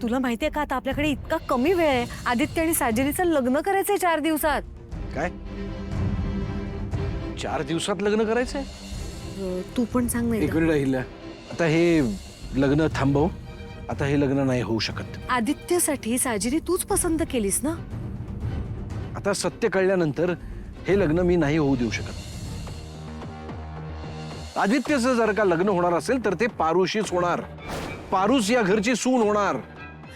तुला माहितीये का आता आपल्याकडे इतका कमी वेळ आहे. आदित्य आणि साजिनीचं लग्न करायचंय 4 दिवसात. काय 4 दिवसात लग्न करायचंय? तू पण सांग नाही. एक मिनिट राहिलं. आता हे लग्न थांबव. आता हे लग्न नाही होऊ शकत. आदित्यसाठी साजिनी तूच पसंत केलीस ना. आता सत्य कळल्यानंतर हे लग्न मी नाही होऊ देऊ शकत. आदित्यचं जर का लग्न होणार असेल तर ते पारुशीच होणार. पारूस या घरची सून होणार.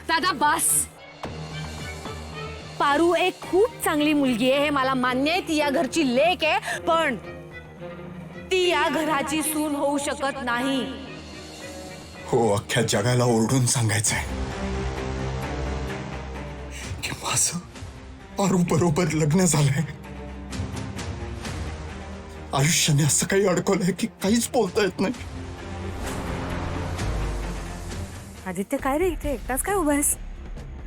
दादा बस. पारू एक खूप चांगली मुलगी आहे हे मला मान्य आहे. ती या घरची लेक आहे पण ती या घराची सून होऊ शकत नाही. हो, अख्ख्या जगाला ओरडून सांगायचंय की माझं पारू बरोबर लग्न झालंय. आयुष्याने असं काही अडकवलंय की काहीच बोलता येत नाही. आदित्य काय रे इथे एकटाच काय उभा आहेस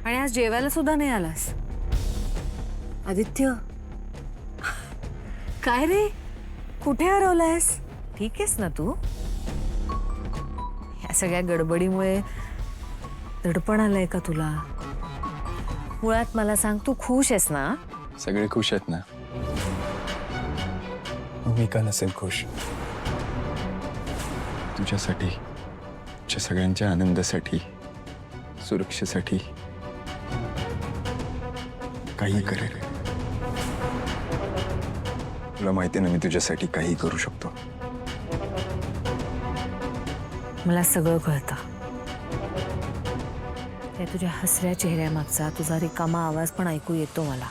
आणि आज जेवायला सुद्धा नाही आलास. आदित्य काय रे कुठे हरवलायस? ठीक आहेस ना तू? या सगळ्या गडबडीमुळे दडपण आलंय का तुला? मुळात मला सांग तू खुश आहेस ना? सगळे खुश आहेत ना. मी का नसेल खुश? तुझ्यासाठी, तुझ्या सगळ्यांच्या आनंदासाठी, सुरक्षेसाठी काही करेल. तुला माहिती ना मी तुझ्यासाठी काही करू शकतो. मला सगळं कळतं. त्या तुझ्या हसऱ्या चेहऱ्यामागचा तुझा रिकामा आवाज पण ऐकू येतो मला.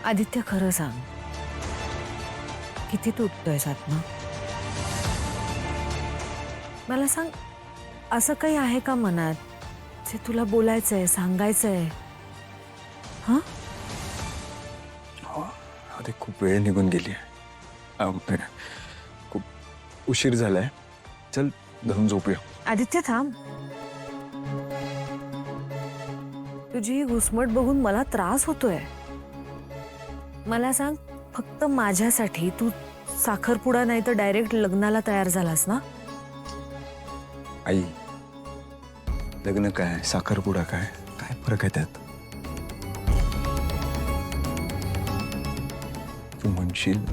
आदित्य खरं सांग किती तुटतोयस आत्मा? मला सांग असं काही आहे का मनात जे तुला बोलायचंय सांगायचंय? हा ते खूप वेळ निघून गेली आहे. खूप उशीर झालाय. चल धरून झोपूया. आदित्य थांब. तुझी घुसमट बघून मला त्रास होतोय. मला सांग फक्त माझ्यासाठी तू साखरपुडा नाही तर डायरेक्ट लग्नाला तयार झालास ना? आई, लग्न काय साखरपुडा काय काय फरक आहे त्यात? तू म्हणशील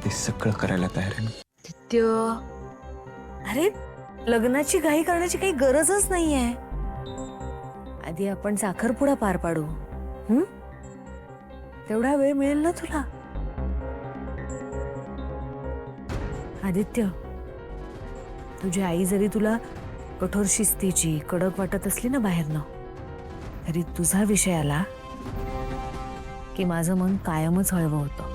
ते सगळं करायला तयार आहे. आदित्य अरे लग्नाची घाई करण्याची काही गरजच नाहीये. आधी आपण साखरपुडा पार पाडू. तेवढा वेळ मिळेल ना तुला? आदित्य तुझी आई जरी तुला कठोर शिस्तीची कडक वाटत असली ना बाहेरनं, तरी तुझा विषय आला की माझं मन कायमच हळवं होतं.